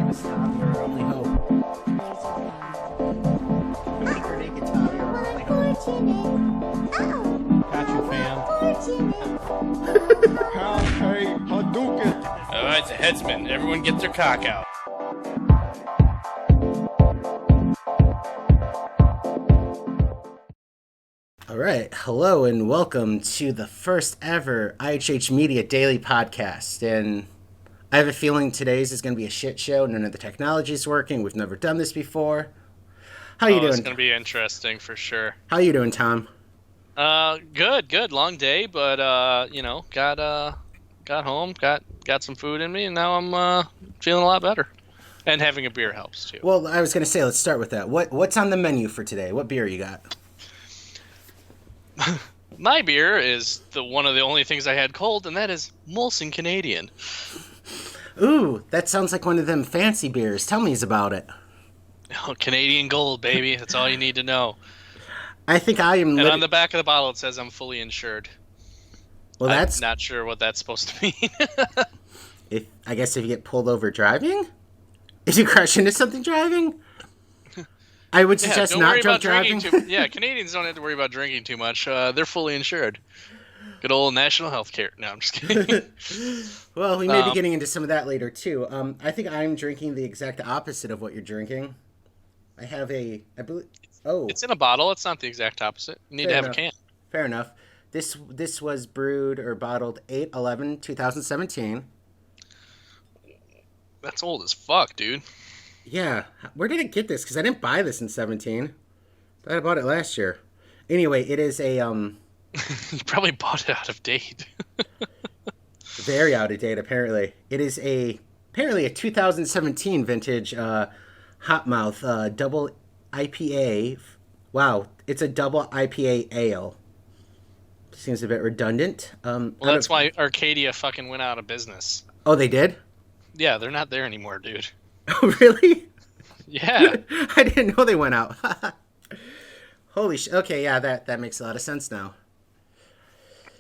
promise, Tom. You're our only hope. Make her naked, Tom. You're our only hope. Got you, fam. Hey, Hadouken! All right, the headsman. Everyone get their cock out. All right. Hello and welcome to the first ever IHH Media Daily Podcast. And I have a feeling today's is going to be a shit show. None of the technology is working. We've never done this before. How you doing? It's going to be interesting for sure. How you doing, Tom? Good. Long day, but got home, got some food in me, and now I'm feeling a lot better. And having a beer helps too. Well, I was going to say, let's start with that. What's on the menu for today? What beer you got? My beer is one of the only things I had cold, and that is Molson Canadian. Ooh, that sounds like one of them fancy beers. Tell me about it. Oh, Canadian Gold, baby. That's all you need to know. I think I am... And on the back of the bottle, it says I'm fully insured. Well, that's... I'm not sure what that's supposed to mean. I guess if you get pulled over driving? If you crash into something driving? I would suggest not drunk driving. Canadians don't have to worry about drinking too much. They're fully insured. Good old national health care. No, I'm just kidding. Well, we may be getting into some of that later, too. I think I'm drinking the exact opposite of what you're drinking. I have I believe... Oh. It's in a bottle. It's not the exact opposite. You need to have a can. Fair enough. This was brewed or bottled 8/11/2017. That's old as fuck, dude. Yeah. Where did it get this? Because I didn't buy this in 17. I bought it last year. Anyway, it is a... You probably bought it out of date. Very out of date, apparently. It is apparently a 2017 vintage Hotmouth double IPA. Wow, it's a double IPA ale. Seems a bit redundant. Well, that's why Arcadia fucking went out of business. Oh, they did? Yeah, they're not there anymore, dude. Oh, really? Yeah. I didn't know they went out. Holy shit. Okay, yeah, that makes a lot of sense now.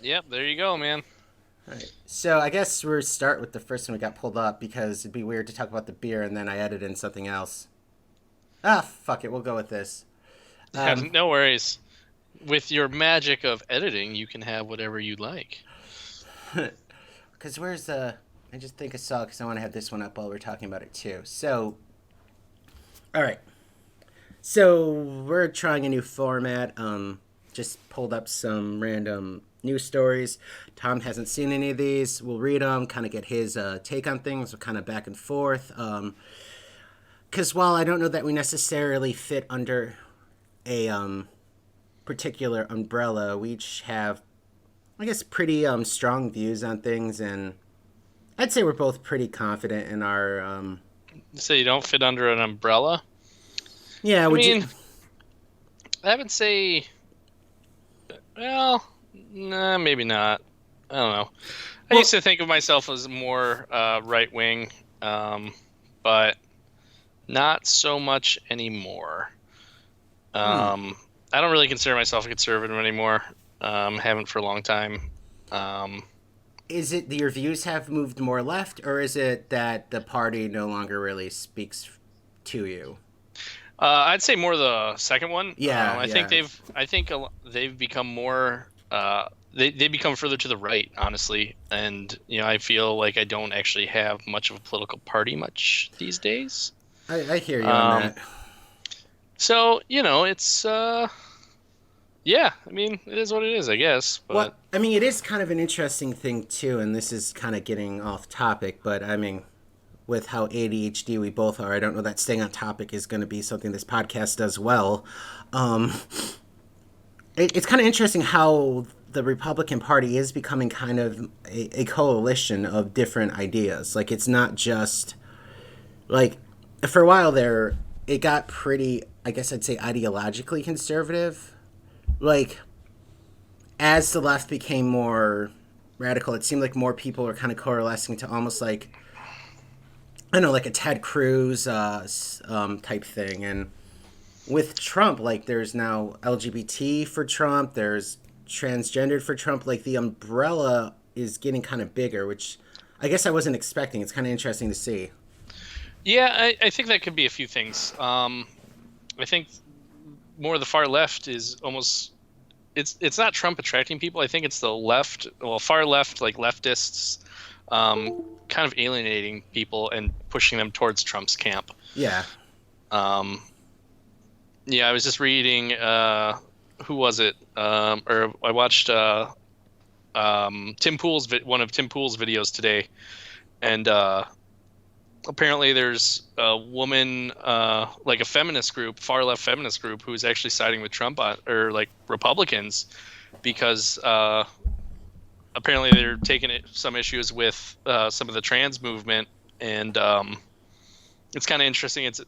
Yep, there you go, man. All right. So I guess we'll start with the first one we got pulled up because it'd be weird to talk about the beer and then I edit in something else. Fuck it. We'll go with this. No worries. With your magic of editing, you can have whatever you like. Because where's the... I just think I saw because I want to have this one up while we're talking about it too. So, all right. So we're trying a new format. Just pulled up some random news stories. Tom hasn't seen any of these. We'll read them, kind of get his take on things. We'll kind of back and forth. Because while I don't know that we necessarily fit under a particular umbrella, we each have, I guess, pretty strong views on things, and I'd say we're both pretty confident in our... So you don't fit under an umbrella? Yeah, I would say... Well, nah, maybe not. I don't know. I used to think of myself as more right-wing, but not so much anymore. I don't really consider myself a conservative anymore. Haven't for a long time. Is it your views have moved more left, or is it that the party no longer really speaks to you? I'd say more the second one. Yeah, I think they've become more. They become further to the right, honestly, and I feel like I don't actually have much of a political party much these days. I hear you on that. So it's. Yeah, I mean, it is what it is, I guess. But... Well, I mean, it is kind of an interesting thing, too, and this is kind of getting off topic, but, I mean, with how ADHD we both are, I don't know that staying on topic is going to be something this podcast does well. It's kind of interesting how the Republican Party is becoming kind of a coalition of different ideas. Like, it's not just, like, for a while there, it got pretty, I guess I'd say, ideologically conservative. Like, as the left became more radical, it seemed like more people were kind of coalescing to almost like, I don't know, like a Ted Cruz type thing. And with Trump, like, there's now LGBT for Trump, there's transgendered for Trump. Like, the umbrella is getting kind of bigger, which I guess I wasn't expecting. It's kind of interesting to see. Yeah, I think that could be a few things. I think more the far left is almost it's not Trump attracting people. I think it's the left, well, far left, like leftists, kind of alienating people and pushing them towards Trump's camp. Yeah. Um, yeah, I was just reading. Who was it? Or I watched Tim Pool's one of Tim Pool's videos today, and apparently there's a woman, like a feminist group, far left feminist group, who's actually siding with Trump or like Republicans, because apparently they're taking some issues with some of the trans movement, and it's kind of interesting. It's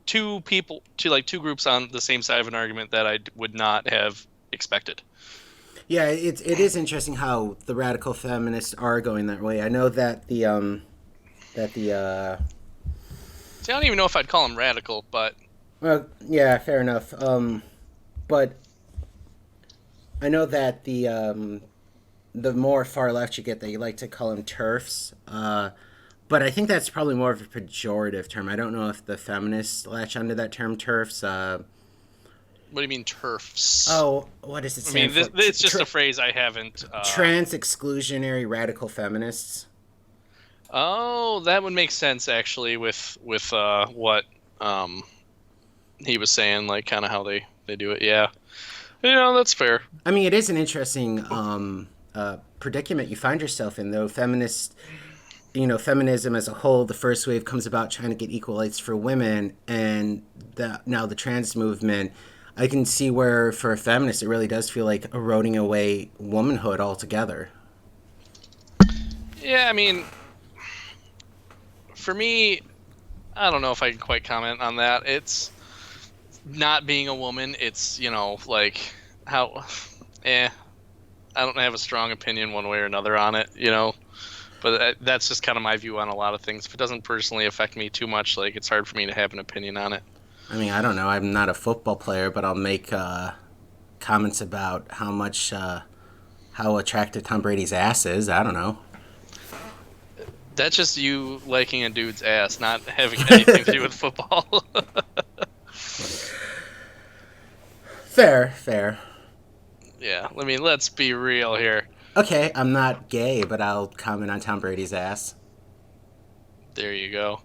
two groups on the same side of an argument that I would not have expected. Yeah, it is interesting how the radical feminists are going that way. I know that the See, I don't even know if I'd call them radical, but well, yeah, fair enough. But I know that the more far left you get, they like to call them turfs. But I think that's probably more of a pejorative term. I don't know if the feminists latch onto that term, turfs. what do you mean turfs? Oh, what does it I stand mean, for? it's just a phrase I haven't. Trans exclusionary radical feminists. Oh, that would make sense actually with what he was saying, like kind of how they do it. Yeah, that's fair. I mean, it is an interesting predicament you find yourself in, though. Feminism as a whole, the first wave comes about trying to get equal rights for women, and now the trans movement. I can see where, for a feminist, it really does feel like eroding away womanhood altogether. Yeah, I mean, for me, I don't know if I can quite comment on that. It's not being a woman. It's like how, I don't have a strong opinion one way or another on it. But that's just kind of my view on a lot of things. If it doesn't personally affect me too much, like it's hard for me to have an opinion on it. I mean, I don't know. I'm not a football player, but I'll make comments about how attractive Tom Brady's ass is. I don't know. That's just you liking a dude's ass, not having anything to do with football. Fair. Yeah, I mean, let's be real here. Okay, I'm not gay, but I'll comment on Tom Brady's ass. There you go.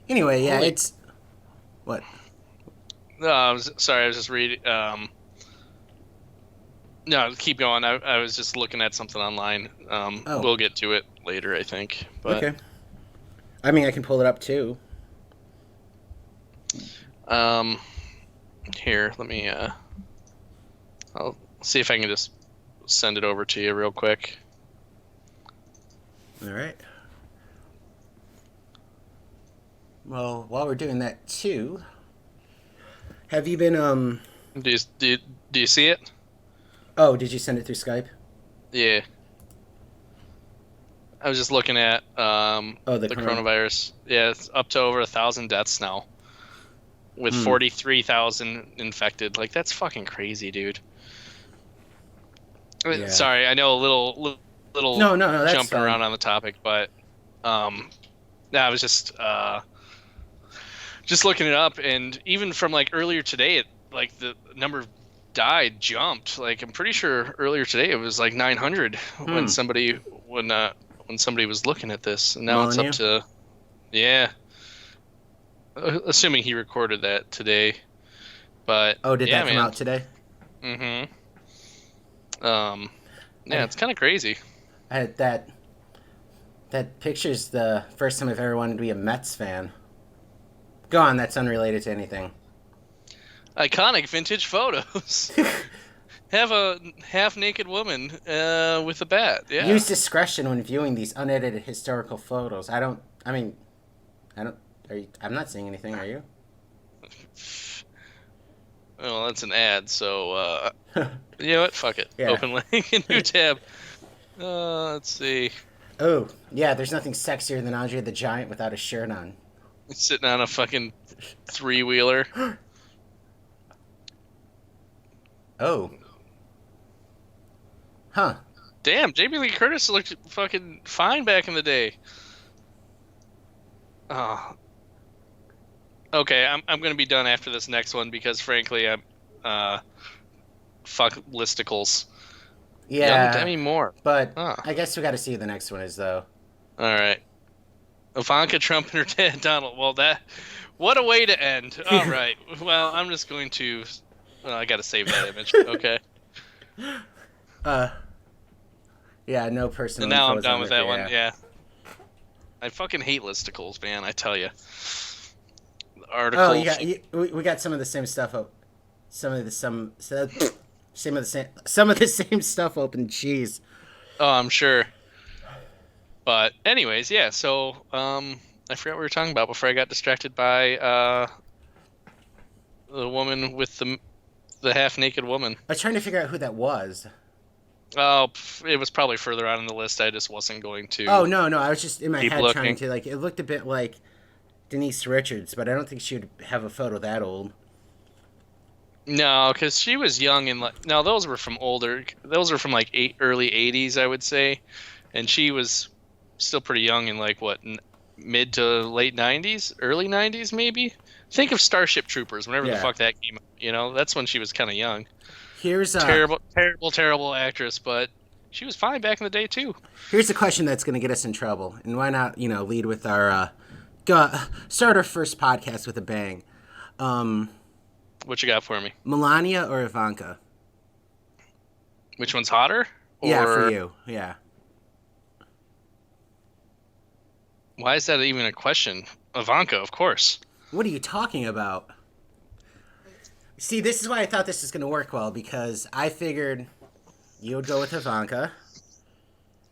Anyway, yeah, Holy- it's what? No, I was just reading. No, keep going. I was just looking at something online. Oh. We'll get to it later, I think. But, Okay. I mean, I can pull it up too. Here, let me. I'll see if I can just send it over to you real quick. All right. Well, while we're doing that too, have you been Do you see it? Oh, did you send it through Skype? Yeah. I was just looking at the coronavirus. Yeah, it's up to over 1,000 deaths now, with 43,000 infected. Like, that's fucking crazy, dude. Yeah. Sorry, I know a little No, that's jumping fine. around on the topic, but I was just looking it up, and even from like earlier today, like the number of died jumped. Like, I'm pretty sure earlier today it was like 900 when somebody was looking at this, and now it's up to, yeah. Assuming he recorded that today, but Did that come out today? Yeah, it's kind of crazy. That picture's the first time I've ever wanted to be a Mets fan. Go on, that's unrelated to anything. Iconic vintage photos. Have a half-naked woman with a bat. Yeah. Use discretion when viewing these unedited historical photos. I'm not saying anything, are you? Well, that's an ad, so you know what? Fuck it. Yeah. Open link, new tab. Let's see. Oh, yeah, there's nothing sexier than Andre the Giant without a shirt on. Sitting on a fucking three-wheeler. Oh. Huh. Damn, Jamie Lee Curtis looked fucking fine back in the day. Oh. Okay, I'm gonna be done after this next one because frankly I'm fuck listicles. Yeah. Young Demi Moore. But Huh. I guess we got to see who the next one is, though. All right. Ivanka Trump and her dad Donald. Well, what a way to end. All right. Well, I'm just going to. Well, I got to save that image. Okay. Yeah, no personal. And now I'm infos done on with it, that one. Yeah. I fucking hate listicles, man. I tell you. Article. Oh, we got some of the same stuff up. Some of the same stuff open. Jeez. Oh, I'm sure. But anyways, yeah. So I forgot what we were talking about before I got distracted by the woman with the half-naked woman. I was trying to figure out who that was. Oh, it was probably further on in the list. I just wasn't going to. Oh no, I was just in my Keep head looking. trying to it looked a bit like Denise Richards, but I don't think she would have a photo that old. No, because she was young and no, those were from older. Those were from like early '80s, I would say, and she was still pretty young in like what mid to late '90s, early '90s maybe. Think of Starship Troopers, whenever the fuck that came out. You know, that's when she was kind of young. Here's terrible actress, but she was fine back in the day too. Here's a question that's going to get us in trouble, and why not lead with our start our first podcast with a bang. What you got for me? Melania or Ivanka? Which one's hotter? Yeah, for you. Yeah. Why is that even a question? Ivanka, of course. What are you talking about? See, this is why I thought this was going to work well, because I figured you would go with Ivanka.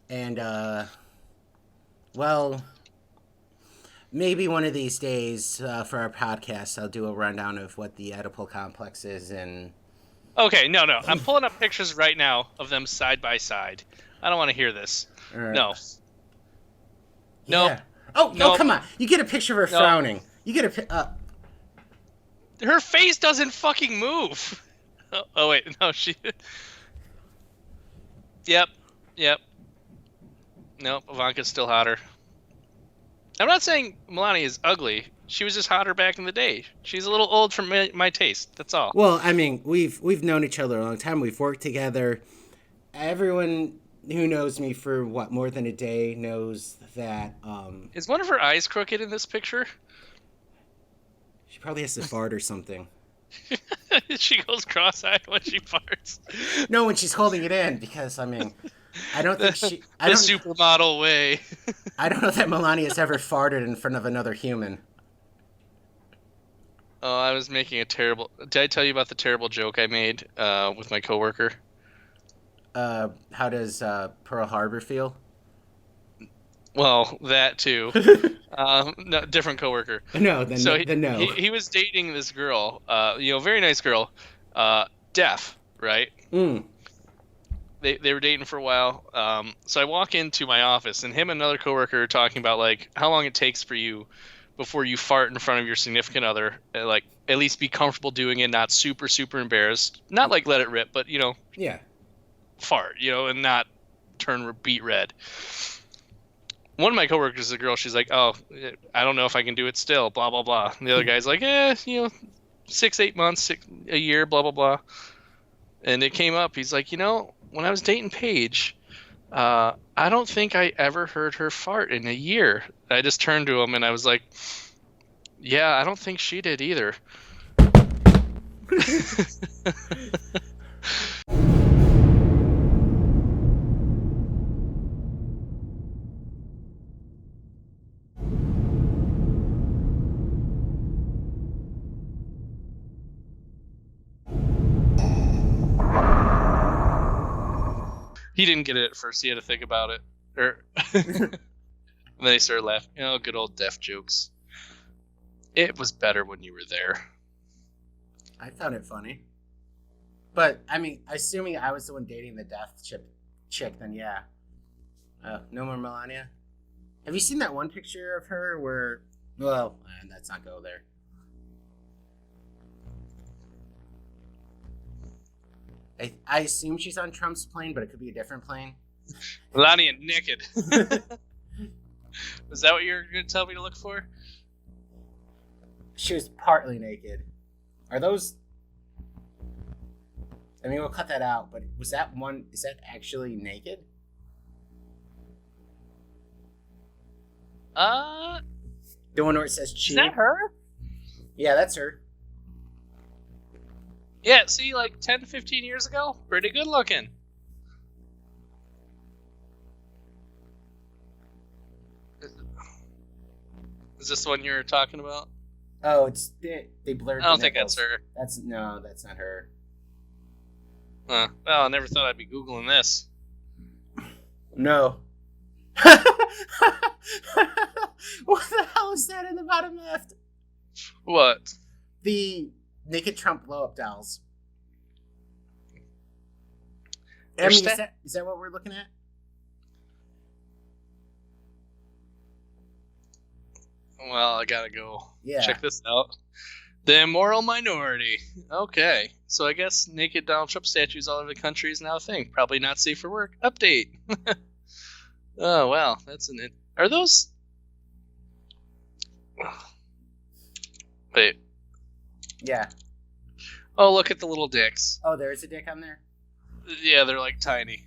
And, well, maybe one of these days for our podcast, I'll do a rundown of what the Oedipal complex is. And okay, no. I'm pulling up pictures right now of them side by side. I don't want to hear this. No. Yeah. No, come on. You get a picture of her frowning. You get a... Her face doesn't fucking move. Oh wait, no, she... Yep. Nope, Ivanka's still hotter. I'm not saying Melania is ugly. She was just hotter back in the day. She's a little old for my taste. That's all. Well, I mean, we've known each other a long time. We've worked together. Everyone who knows me for more than a day knows that. Is one of her eyes crooked in this picture? She probably has to fart or something. She goes cross-eyed when she farts. No, when she's holding it in, because I mean, I don't think she. The supermodel way. I don't know that Melania's ever farted in front of another human. Oh, I was making a terrible... Did I tell you about the terrible joke I made with my coworker? How does Pearl Harbor feel? Well, that too. No, different coworker. No, no. He was dating this girl, very nice girl, deaf, right? Mm. They were dating for a while. So I walk into my office, and him and another coworker are talking about like how long it takes for you before you fart in front of your significant other, like at least be comfortable doing it, not super embarrassed, not like let it rip, but yeah, fart, and not turn beet red. One of my coworkers is a girl. She's like, "Oh, I don't know if I can do it still." Blah blah blah. And the other guy's like, 6-8 months, a year, blah blah blah. And it came up. He's like, when I was dating Paige, I don't think I ever heard her fart in a year. I just turned to him and I was like, "Yeah, I don't think she did either." He didn't get it at first. He had to think about it. And then he started laughing. Good old deaf jokes. It was better when you were there. I found it funny. But, I mean, assuming I was the one dating the deaf chick, then yeah. No more Melania. Have you seen that one picture of her where... Well, let's not go there. I assume she's on Trump's plane, but it could be a different plane. Melania naked. Was that what you were going to tell me to look for? She was partly naked. Are those... I mean, we'll cut that out, but was that one... Is that actually naked? The one where it says cheek? Is that her? Yeah, that's her. Yeah, see, like 10, 15 years ago, pretty good looking. Is this the one you were talking about? Oh, they blurred. I don't think that's her. That's not her. Well, I never thought I'd be Googling this. No. What the hell is that in the bottom left? What? The naked Trump blow-up dolls. I mean, is that what we're looking at? Well, I gotta go check this out. The immoral minority. Okay, so I guess naked Donald Trump statues all over the country is now a thing. Probably not safe for work. Update. Oh, wow. That's Are those... Wait. Yeah. Oh, look at the little dicks. Oh, there's a dick on there? Yeah, they're like tiny.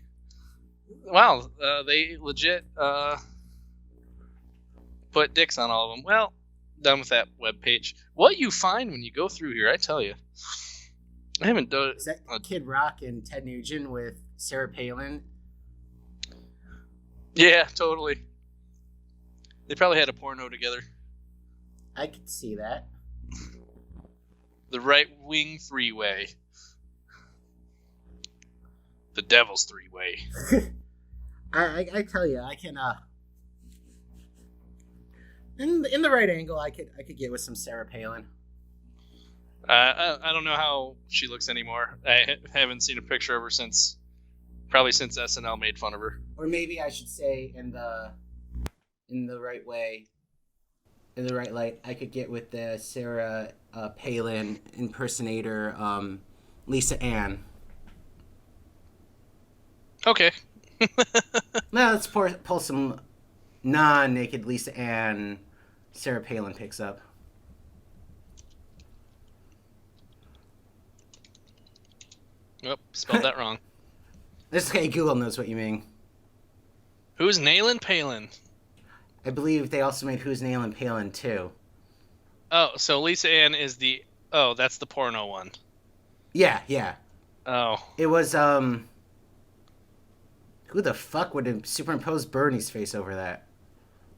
Wow, they legit put dicks on all of them. Well, done with that webpage. What you find when you go through here, I tell you. I haven't done it. Is that Kid Rock and Ted Nugent with Sarah Palin? Yeah, totally. They probably had a porno together. I could see that. The right-wing three-way. The devil's three-way. I tell you, I can in the right angle, I could get with some Sarah Palin. I don't know how she looks anymore. I haven't seen a picture of her since SNL made fun of her. Or maybe I should say in the right way, in the right light, I could get with the Sarah Palin impersonator, Lisa Ann. Okay. Now let's pull some non-naked Lisa Ann Sarah Palin pics up. Oh, spelled that wrong. It's okay, Google knows what you mean. Who's Nailin' Palin? I believe they also made Who's Nailin' Palin too. Oh, so Lisa Ann is the... Oh, that's the porno one. Yeah. Oh. It was, who the fuck would have superimposed Bernie's face over that?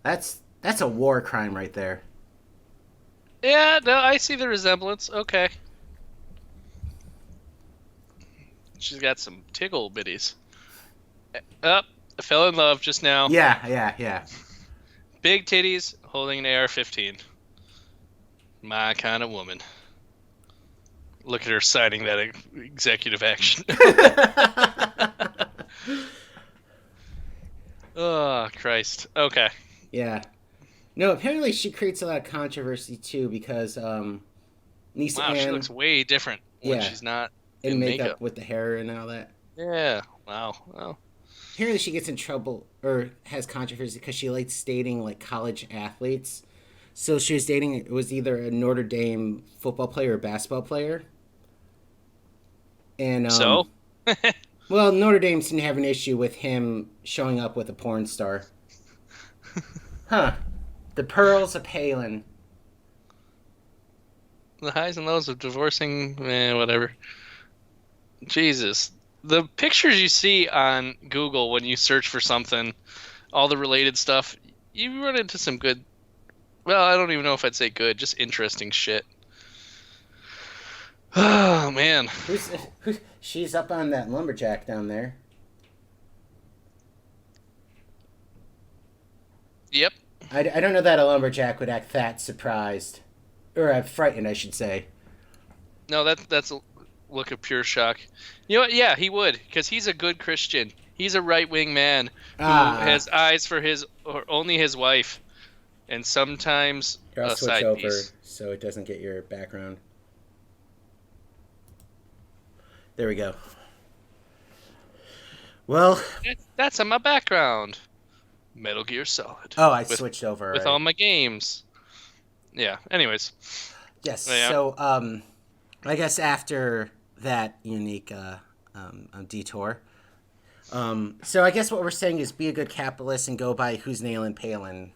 That's a war crime right there. Yeah, no, I see the resemblance. Okay. She's got some tickle bitties. I fell in love just now. Yeah. Big titties, holding an AR-15. My kind of woman. Look at her signing that executive action. Oh, Christ. Okay. Yeah. No, apparently she creates a lot of controversy too because Lisa Ann... Wow, she looks way different when she's not in makeup with the hair and all that. Yeah. Wow. Apparently she gets in trouble or has controversy because she likes dating like college athletes. So she was dating, it was either a Notre Dame football player or basketball player. And so? Well, Notre Dame seemed to have an issue with him showing up with a porn star. Huh. The Pearls of Palin. The highs and lows of divorcing, whatever. Jesus. The pictures you see on Google when you search for something, all the related stuff, you run into some good... Well, I don't even know if I'd say good, just interesting shit. Oh, man. She's up on that lumberjack down there. Yep. I don't know that a lumberjack would act that surprised. Or frightened, I should say. No, that's a look of pure shock. You know what? Yeah, he would, because he's a good Christian. He's a right-wing man who has eyes for his or only his wife, and sometimes Here, I'll a switch side over piece. so it doesn't get your background. There we go. Well, That's on my background. Metal Gear Solid. oh, I switched over. With already. all my games. Yeah. Anyways. Yes. Yeah. So, I guess after that unique detour, so I guess what we're saying is be a good capitalist and go by who's nailing Palin.